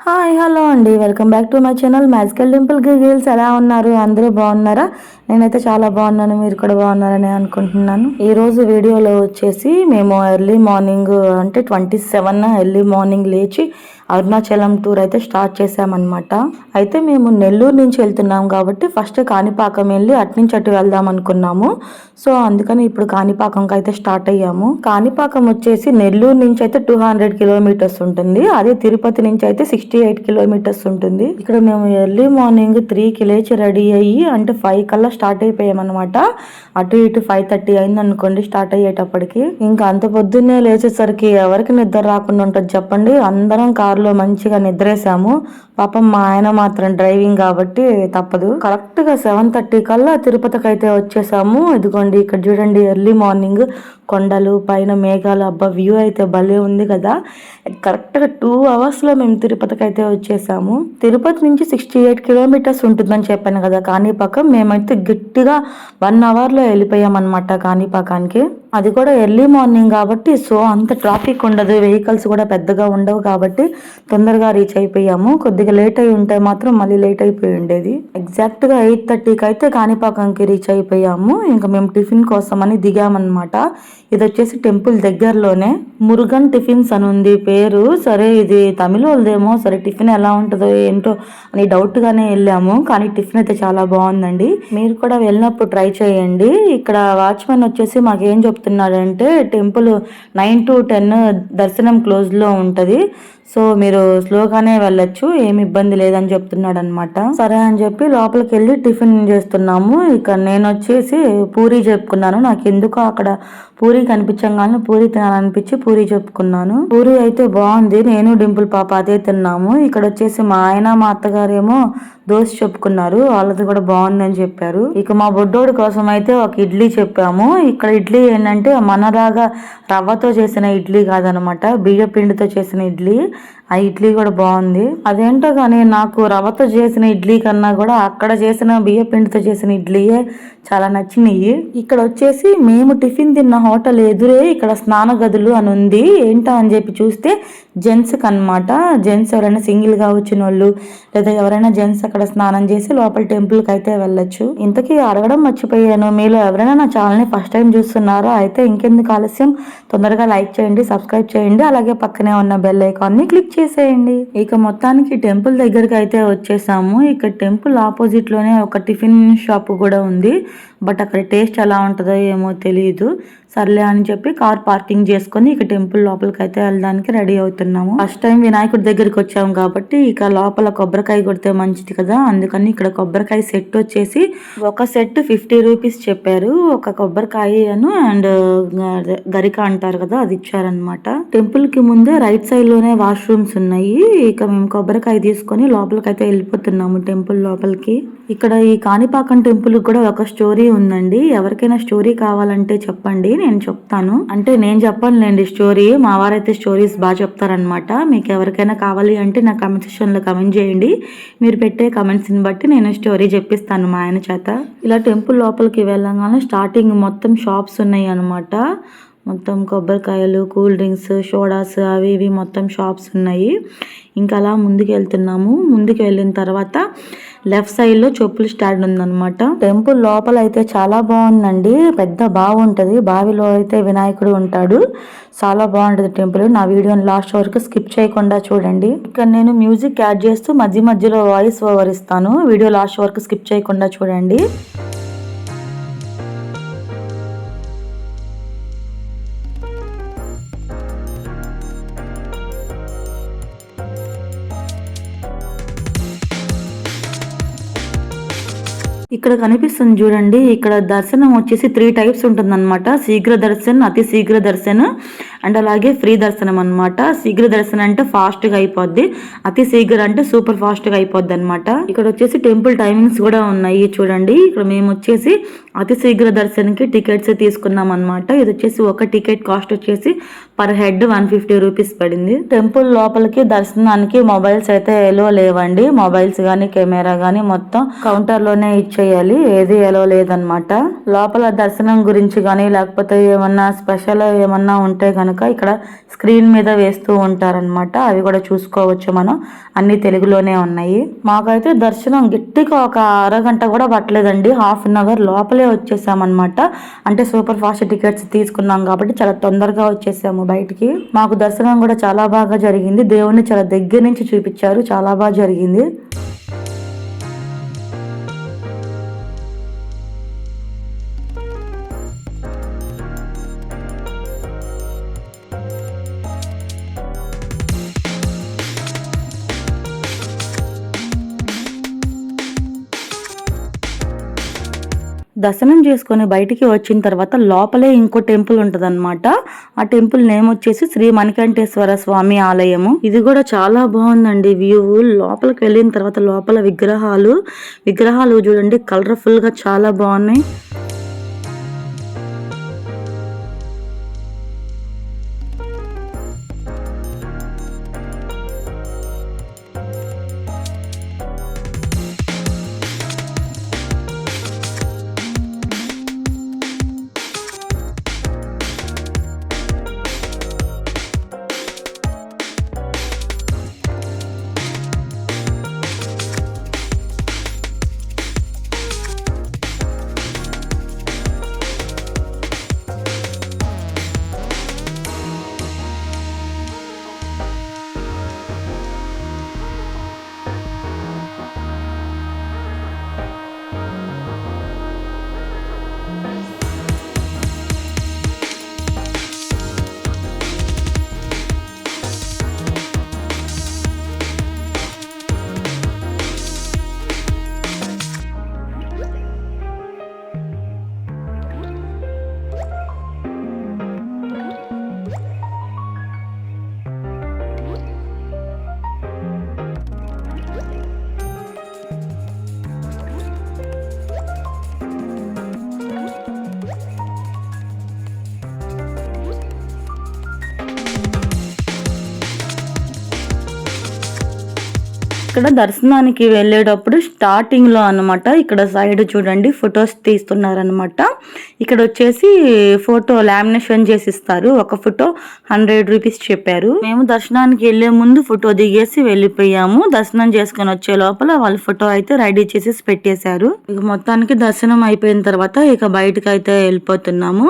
Hi hello అండి, welcome back to my channel magical temple giggles. ఎలా ఉన్నారు? అందరూ బాగున్నారా? నేనైతే చాలా బాగున్నాను, మీరు కూడా బాగున్నారని అనుకుంటున్నాను. ఈ రోజు వీడియోలో వచ్చేసి మేము ఎర్లీ మార్నింగ్ అంటే 27 ఎర్లీ మార్నింగ్ లేచి అరుణాచలం టూర్ అయితే స్టార్ట్ చేసామన్నమాట. అయితే మేము నెల్లూరు నుంచి వెళ్తున్నాం కాబట్టి ఫస్ట్ కాణిపాకం వెళ్ళి అట్నుంచి అటు వెళ్దాం అనుకున్నాము. సో అందుకని ఇప్పుడు కాణిపాకంకి అయితే స్టార్ట్ అయ్యాము. కాణిపాకం వచ్చేసి నెల్లూరు నుంచి అయితే 200 కిలోమీటర్స్ ఉంటుంది. అదే తిరుపతి నుంచి అయితే 68 కిలోమీటర్స్ ఉంటుంది. ఇక్కడ మేము ఎర్లీ మార్నింగ్ 3కి లేచి రెడీ అయ్యి అంటే 5 కల్లా స్టార్ట్ అయిపోయామన్నమాట. అటు ఇటు 5:30 అయింది అనుకోండి స్టార్ట్ అయ్యేటప్పటికి. ఇంకా అంత పొద్దున్నే లేచేసరికి ఎవరికి నిద్ర రాకుండా ఉంటుంది చెప్పండి. అందరం కారులో మంచిగా నిద్రేసాము. పాపం మా ఆయన మాత్రం డ్రైవింగ్ కాబట్టి తప్పదు. కరెక్ట్ గా 7:30 కల్లా తిరుపతికి అయితే వచ్చేసాము. ఇదిగోండి ఇక్కడ చూడండి, ఎర్లీ మార్నింగ్ కొండలు పైన మేఘాలు, అబ్బా వ్యూ అయితే భలే ఉంది కదా. కరెక్ట్ గా 2 అవర్స్ లో మేము తిరుపతికి అయితే వచ్చేసాము. తిరుపతి నుంచి 68 కిలోమీటర్స్ ఉంటుందని చెప్పాను కదా కాణిపాకం. మేమైతే గట్టిగా 1 అవర్ లో వెళ్ళిపోయాం అనమాట కాణిపాకానికి. అది కూడా ఎర్లీ మార్నింగ్ కాబట్టి సో అంత ట్రాఫిక్ ఉండదు, వెహికల్స్ కూడా పెద్దగా ఉండవు కాబట్టి తొందరగా రీచ్ అయిపోయాము. కొద్దిగా లేట్ అయి ఉంటే మాత్రం మళ్ళీ లేట్ అయిపోయి ఉండేది. ఎగ్జాక్ట్ గా 8:30కి అయితే కాణిపాకంకి రీచ్ అయిపోయాము. ఇంకా మేము టిఫిన్ కోసం అని దిగామన్నమాట. ఇది వచ్చేసి టెంపుల్ దగ్గరలోనే మురుగన్ టిఫిన్స్ అని ఉంది పేరు. సరే ఇది తమిళ వాళ్ళదేమో, సరే టిఫిన్ ఎలా ఉంటుందో ఏంటో అని డౌట్ గానే వెళ్ళాము. కానీ టిఫిన్ అయితే చాలా బాగుందండి. మీరు కూడా వెళ్ళినప్పుడు ట్రై చేయండి. ఇక్కడ వాచ్మెన్ వచ్చేసి మాకేం చెప్తున్నాడంటే టెంపుల్ 9 to 10 దర్శనం క్లోజ్ లో ఉంటది. సో మీరు స్లోగానే వెళ్ళొచ్చు, ఏమి ఇబ్బంది లేదని చెప్తున్నాడు అనమాట. సరే అని చెప్పి లోపలికి వెళ్ళి టిఫిన్ చేస్తున్నాము. ఇక నేను వచ్చేసి పూరి చెప్పుకున్నాను. నాకు ఎందుకో అక్కడ పూరి కనిపించగానే పూరి తినాలనిపించి పూరి చెప్పుకున్నాను. పూరి అయితే బాగుంది. నేను డింపుల్ పాప అదే తిన్నాము. ఇక్కడ వచ్చేసి మా ఆయన మా అత్తగారేమో దోశ చెప్పుకున్నారు, వాళ్ళది కూడా బాగుందని చెప్పారు. ఇక మా బొడ్డోడి కోసం అయితే ఒక ఇడ్లీ చెప్పాము. ఇక్కడ ఇడ్లీ ఏంటంటే మనలాగా రవ్వతో చేసిన ఇడ్లీ కాదనమాట, బియ్య పిండితో చేసిన ఇడ్లీ. ఆ ఇడ్లీ కూడా బాగుంది. అదేంటో కానీ నాకు రవ్వతో చేసిన ఇడ్లీ కన్నా కూడా అక్కడ చేసిన బియ్య పిండితో చేసిన ఇడ్లీయే చాలా నచ్చినాయి. ఇక్కడ వచ్చేసి మేము టిఫిన్ తిన్న హోటల్ ఎదురే ఇక్కడ స్నాన గదులు అని ఉంది. ఏంటో అని చెప్పి చూస్తే జెంట్స్ కనమాట. జెంట్స్ ఎవరైనా సింగిల్ గా వచ్చిన వాళ్ళు లేదా ఎవరైనా జెంట్స్ అక్కడ స్నానం చేసి లోపల టెంపుల్ కి అయితే వెళ్ళొచ్చు. ఇంతకీ అడగడం మర్చిపోయాను, మీలో ఎవరైనా నా ఛానల్ ని ఫస్ట్ టైం చూస్తున్నారో అయితే ఇంకెందుకు ఆలస్యం, తొందరగా లైక్ చేయండి, సబ్స్క్రైబ్ చేయండి, అలాగే పక్కనే ఉన్న బెల్ ఐకాన్ ని క్లిక్ చేసేయండి. ఇక మొత్తానికి టెంపుల్ దగ్గరికి అయితే వచ్చేసాము. ఇక్కడ టెంపుల్ ఆపోజిట్ లోనే ఒక టిఫిన్ షాప్ కూడా ఉంది. బట్ అక్కడ టేస్ట్ ఎలా ఉంటుందో ఏమో తెలియదు. సర్లే అని చెప్పి కార్ పార్కింగ్ చేసుకొని ఇక టెంపుల్ లోపలికి అయితే వెళ్ళడానికి రెడీ అవుతున్నాము. ఫస్ట్ టైం వినాయకుడి దగ్గరికి వచ్చాము కాబట్టి ఇక లోపల కొబ్బరికాయ కొడితే మంచిది కదా, అందుకని ఇక్కడ కొబ్బరికాయ సెట్ వచ్చేసి ఒక సెట్ 50 రూపీస్ చెప్పారు. ఒక కొబ్బరికాయ అండ్ గరిక అంటారు కదా, అది ఇచ్చారనమాట. టెంపుల్ కి ముందే రైట్ సైడ్ లోనే వాష్రూమ్స్ ఉన్నాయి. ఇక మేము కొబ్బరికాయ తీసుకొని లోపలికి అయితే వెళ్ళిపోతున్నాము టెంపుల్ లోపలికి. ఇక్కడ ఈ కాణిపాకం టెంపుల్ కూడా ఒక స్టోరీ ఉందండి. ఎవరికైనా స్టోరీ కావాలంటే చెప్పండి, నేను చెప్తాను. అంటే నేను చెప్పనులేండి స్టోరీ, మా వారైతే స్టోరీస్ బాగా చెప్తారనమాట. మీకు ఎవరికైనా కావాలి అంటే నా కామెంట్ సెక్షన్ లో కమెంట్ చేయండి. మీరు పెట్టే కమెంట్స్ ని బట్టి నేను స్టోరీ చెప్పిస్తాను మా ఆయన చేత. ఇలా టెంపుల్ లోపలికి వెళ్ళగానే స్టార్టింగ్ మొత్తం షాప్స్ ఉన్నాయి అనమాట. మొత్తం కొబ్బరికాయలు, కూల్ డ్రింక్స్, సోడాస్ అవి ఇవి మొత్తం షాప్స్ ఉన్నాయి. ఇంకా అలా ముందుకు వెళ్తున్నాము. ముందుకు వెళ్ళిన తర్వాత లెఫ్ట్ సైడ్ లో చెప్పుల స్టాండ్ ఉందన్నమాట. టెంపుల్ లోపల అయితే చాలా బాగుందండి. పెద్ద బావి ఉంటది, బావిలో అయితే వినాయకుడు ఉంటాడు. చాలా బాగుంటది టెంపుల్. నా వీడియోని లాస్ట్ వరకు స్కిప్ చేయకుండా చూడండి. ఇక్కడ నేను మ్యూజిక్ యాడ్ చేస్తూ మధ్య మధ్యలో వాయిస్ ఓవర్ ఇస్తాను, వీడియో లాస్ట్ వరకు స్కిప్ చేయకుండా చూడండి. ఇక్కడ కనిపిస్తుంది చూడండి, ఇక్కడ దర్శనం వచ్చేసి 3 టైప్స్ ఉంటుందన్నమాట. శీఘ్ర దర్శన్, అతి శీఘ్ర దర్శన్ అండ్ అలాగే ఫ్రీ దర్శనం అనమాట. శీఘ్ర దర్శనం అంటే ఫాస్ట్ గా అయిపోద్ది, అతి శీఘ్ర అంటే సూపర్ ఫాస్ట్ గా అయిపోద్ది అనమాట. ఇక్కడ వచ్చేసి టెంపుల్ టైమింగ్స్ కూడా ఉన్నాయి చూడండి. ఇక్కడ మేము వచ్చేసి అతి శీఘ్ర దర్శనకి టికెట్స్ తీసుకున్నాం అనమాట. ఇది వచ్చేసి ఒక టికెట్ కాస్ట్ వచ్చేసి పర్ హెడ్ 150 రూపీస్ పడింది. టెంపుల్ లోపలికి దర్శనానికి మొబైల్స్ అయితే ఎలో లేవండి. మొబైల్స్ గానీ కెమెరా గానీ మొత్తం కౌంటర్ లోనే ఇచ్చేయాలి, ఏది ఎలో లేదనమాట. లోపల దర్శనం గురించి గానీ లేకపోతే ఏమన్నా స్పెషల్ ఏమన్నా ఉంటే కనుక కనుక ఇక్కడ స్క్రీన్ మీద వేస్తూ ఉంటారనమాట. అవి కూడా చూసుకోవచ్చు మనం. అన్ని తెలుగులోనే ఉన్నాయి. మాకైతే దర్శనం గట్టిగా ఒక అరగంట కూడా పట్టలేదండి. ½ లోపలే వచ్చేసామన్నమాట. అంటే సూపర్ ఫాస్ట్ టికెట్స్ తీసుకున్నాం కాబట్టి చాలా తొందరగా వచ్చేసాము బయటికి. మాకు దర్శనం కూడా చాలా బాగా జరిగింది. దేవుణ్ణి చాలా దగ్గర నుంచి చూపించారు. చాలా బాగా జరిగింది. దర్శనం చేసుకొని బయటికి వచ్చిన తర్వాత లోపలే ఇంకో టెంపుల్ ఉంటదన్నమాట. ఆ టెంపుల్ నేమ్ వచ్చేసి శ్రీ మణికంఠేశ్వర స్వామి ఆలయము. ఇది కూడా చాలా బాగుందండి వ్యూ. లోపలికి వెళ్ళిన తర్వాత లోపల విగ్రహాలు చూడండి, కలర్ఫుల్ గా చాలా బాగున్నాయి. ఇక్కడ దర్శనానికి వెళ్ళేటప్పుడు స్టార్టింగ్ లో అన్నమాట, ఇక్కడ సైడ్ చూడండి ఫొటోస్ తీస్తున్నారనమాట. ఇక్కడ వచ్చేసి ఫోటో లామినేషన్ చేసి ఇస్తారు. ఒక ఫోటో 100 రూపీస్ చెప్పారు. మేము దర్శనానికి వెళ్లే ముందు ఫోటో దిగేసి వెళ్ళిపోయాము. దర్శనం చేసుకుని వచ్చే లోపల వాళ్ళు ఫోటో అయితే రెడీ చేసి పెట్టేశారు. ఇక మొత్తానికి దర్శనం అయిపోయిన తర్వాత ఇక బయటకు అయితే వెళ్ళిపోతున్నాము.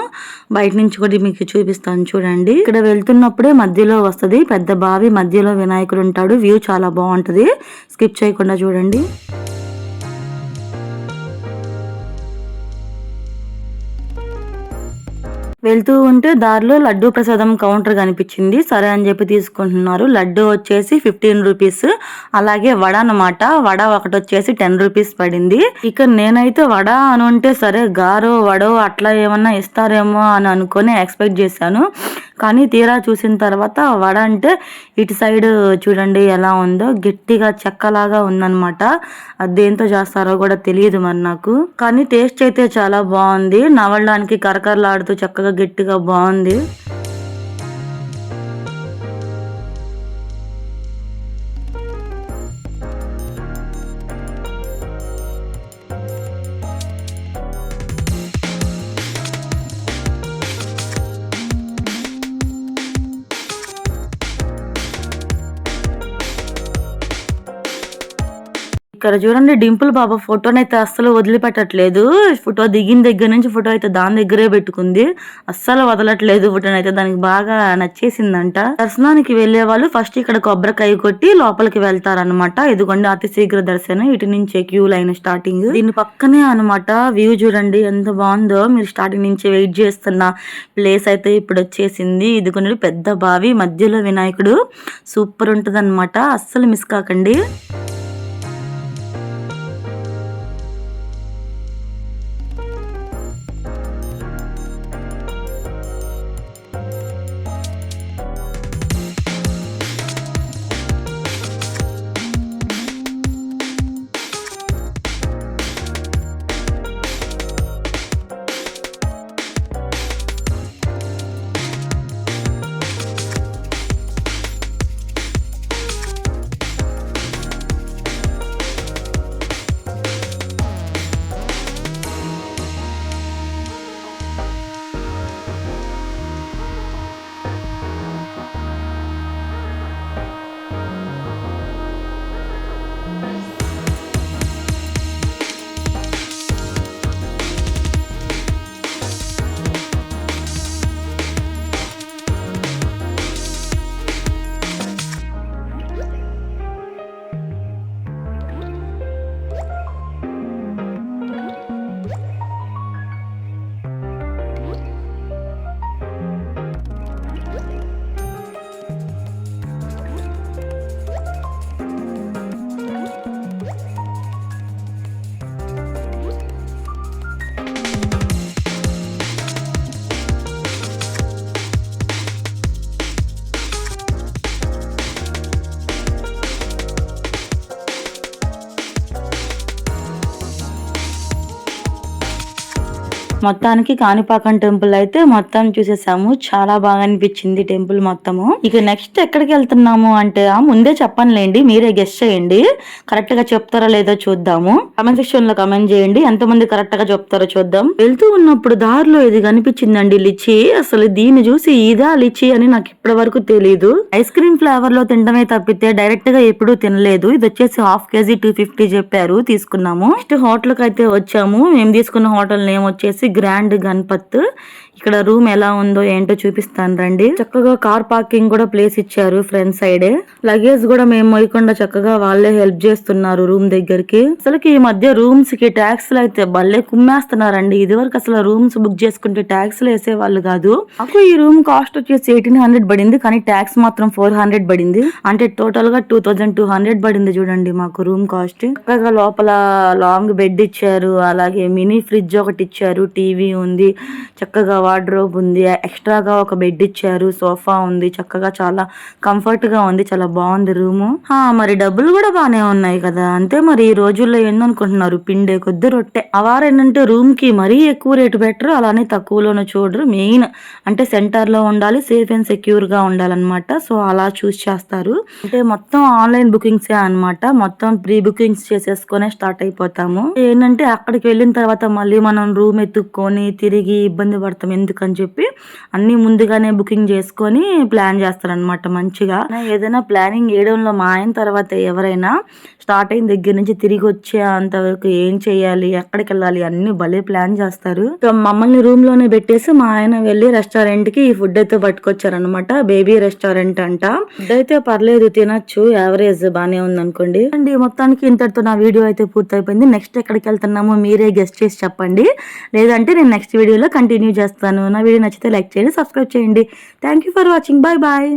బయట నుంచి కూడా మీకు చూపిస్తాను చూడండి. ఇక్కడ వెళ్తున్నప్పుడే మధ్యలో వస్తది పెద్ద బావి, మధ్యలో వినాయకుడు ఉంటాడు. వ్యూ చాలా బాగుంటది. స్కిప్ చేయకుండా చూడండి. వెళ్తూ ఉంటే దారిలో లడ్డూ ప్రసాదం కౌంటర్ కనిపించింది. సరే అని చెప్పి తీసుకుంటున్నారు. లడ్డు వచ్చేసి 15 రూపీస్. అలాగే వడ అన్నమాట. వడ ఒకటి వచ్చేసి 10 రూపీస్ పడింది. ఇక నేనైతే వడ అని ఉంటే సరే గారో వడో అట్లా ఏమన్నా ఇస్తారేమో అని అనుకుని ఎక్స్పెక్ట్ చేశాను. కానీ తీరా చూసిన తర్వాత వడ అంటే ఇటు సైడ్ చూడండి ఎలా ఉందో, గట్టిగా చెక్కలాగా ఉందన్నమాట. అది దేంతో చేస్తారో కూడా తెలియదు మరి నాకు. కానీ టేస్ట్ అయితే చాలా బాగుంది. నవలడానికి కరకరలాడుతూ చక్కగా గట్టిగా బాగుంది. ఇక్కడ చూడండి డింపుల్ బాబా ఫోటోనైతే అస్సలు వదిలిపెట్టట్లేదు. ఫోటో దిగిన దగ్గర నుంచి ఫోటో అయితే దాని దగ్గరే పెట్టుకుంది. అస్సలు వదలట్లేదు ఫోటోనైతే. దానికి బాగా నచ్చేసిందంట. దర్శనానికి వెళ్లే వాళ్ళు ఫస్ట్ ఇక్కడ కొబ్బరికాయ కొట్టి లోపలికి వెళ్తారనమాట. ఇదిగోండి అతి శీఘ్ర దర్శనం. ఇటు నుంచే క్యూ లైన్ స్టార్టింగ్. దీని పక్కనే అనమాట. వ్యూ చూడండి ఎంత బాగుందో. మీరు స్టార్టింగ్ నుంచి వెయిట్ చేస్తున్న ప్లేస్ అయితే ఇప్పుడు వచ్చేసింది. ఇదిగోండి పెద్ద బావి, మధ్యలో వినాయకుడు. సూపర్ ఉంటది అనమాట. అస్సలు మిస్ కాకండి. మొత్తానికి కాణిపాకం టెంపుల్ అయితే మొత్తం చూసేసాము. చాలా బాగా అనిపించింది టెంపుల్ మొత్తము. ఇక నెక్స్ట్ ఎక్కడికి వెళ్తున్నాము అంటే ముందే చెప్పనులేండి, మీరే గెస్ట్ చేయండి. కరెక్ట్ గా చెప్తారో లేదో చూద్దాము. కమెంట్ సెక్షన్ లో కమెంట్ చేయండి, ఎంతమంది కరెక్ట్ గా చెప్తారో చూద్దాం. వెళ్తూ ఉన్నప్పుడు దారిలో ఇది కనిపించిందండి, లిచి. అసలు దీన్ని చూసి ఇదా లిచి అని నాకు ఇప్పటి వరకు తెలియదు. ఐస్ క్రీమ్ ఫ్లేవర్ లో తినడమే తప్పితే డైరెక్ట్ గా ఎప్పుడూ తినలేదు. ఇది వచ్చేసి 1/2 kg 250 చెప్పారు, తీసుకున్నాము. నెక్స్ట్ హోటల్ కి అయితే వచ్చాము. మేము తీసుకున్న హోటల్ నేమ్ వచ్చేసి గ్రాండ్ గణపత్. ఇక్కడ రూమ్ ఎలా ఉందో ఏంటో చూపిస్తాను రండి. చక్కగా కార్ పార్కింగ్ కూడా ప్లేస్ ఇచ్చారు ఫ్రంట్ సైడే. లగేజ్ కూడా మేము మోయకుండా చక్కగా వాళ్ళే హెల్ప్ చేస్తున్నారు రూమ్ దగ్గరికి. అసలుకి ఈ మధ్య రూమ్స్ కి ట్యాక్స్లు అయితే భలే కుమ్మేస్తున్నారండి. ఇది వరకు అసలు రూమ్స్ బుక్ చేసుకుంటే ట్యాక్స్లు వేసే వాళ్ళు కాదు. నాకు ఈ రూమ్ కాస్ట్ వచ్చేసి 1800 పడింది, కానీ ట్యాక్స్ మాత్రం 400 పడింది. అంటే టోటల్ గా 2200 పడింది చూడండి మాకు రూమ్ కాస్ట్. చక్కగా లోపల లాంగ్ బెడ్ ఇచ్చారు, అలాగే మినీ ఫ్రిడ్జ్ ఒకటి ఇచ్చారు, టీవీ ఉంది, చక్కగా వార్డ్రోబ్ ఉంది, ఎక్స్ట్రాగా ఒక బెడ్ ఇచ్చారు, సోఫా ఉంది. చక్కగా చాలా కంఫర్ట్ గా ఉంది, చాలా బాగుంది రూము. మరి డబ్బులు కూడా బానే ఉన్నాయి కదా. అంతే మరి ఈ రోజుల్లో ఏందనుకుంటున్నారు, పిండే కొద్ది రొట్టె. అవారేంటంటే రూమ్ కి మరీ ఎక్కువ రేటు పెట్టరు, అలానే తక్కువలోనూ చూడరు. మెయిన్ అంటే సెంటర్ లో ఉండాలి, సేఫ్ అండ్ సెక్యూర్ గా ఉండాలన్నమాట. సో అలా చూస్ చేస్తారు. అంటే మొత్తం ఆన్లైన్ బుకింగ్స్ అన్నమాట. మొత్తం ప్రీ బుకింగ్స్ చేసేసుకునే స్టార్ట్ అయిపోతాము. ఏంటంటే అక్కడికి వెళ్ళిన తర్వాత మళ్ళీ మనం రూమ్ ఎత్తుక్కొని తిరిగి ఇబ్బంది పడతాం ఎందుకని చెప్పి అన్ని ముందుగానే బుకింగ్ చేసుకొని ప్లాన్ చేస్తారనమాట. మంచిగా ఏదైనా ప్లానింగ్ వేయడంలో మా అయిన తర్వాత ఎవరైనా స్టార్ట్ అయిన దగ్గర నుంచి తిరిగి వచ్చే అంతవరకు ఏం చేయాలి, ఎక్కడికి వెళ్ళాలి అన్ని భలే ప్లాన్ చేస్తారు. సో మమ్మల్ని రూమ్ లోనే పెట్టేసి మా ఆయన వెళ్ళి రెస్టారెంట్ కి ఈ ఫుడ్ అయితే పట్టుకొచ్చారనమాట. బేబీ రెస్టారెంట్ అంట. ఫుడ్ అయితే పర్లేదు, తినొచ్చు, యావరేజ్ బానే ఉంది అనుకోండి. అండ్ మొత్తానికి ఇంతటితో నా వీడియో అయితే పూర్తయిపోయింది. నెక్స్ట్ ఎక్కడికి వెళ్తున్నామో మీరే గెస్ట్ చేసి చెప్పండి, లేదంటే నేను నెక్స్ట్ వీడియోలో కంటిన్యూ చేస్తాను. నా వీడియో నచ్చితే లైక్ చేయండి, సబ్స్క్రైబ్ చేయండి. Thank you for watching. Bye bye.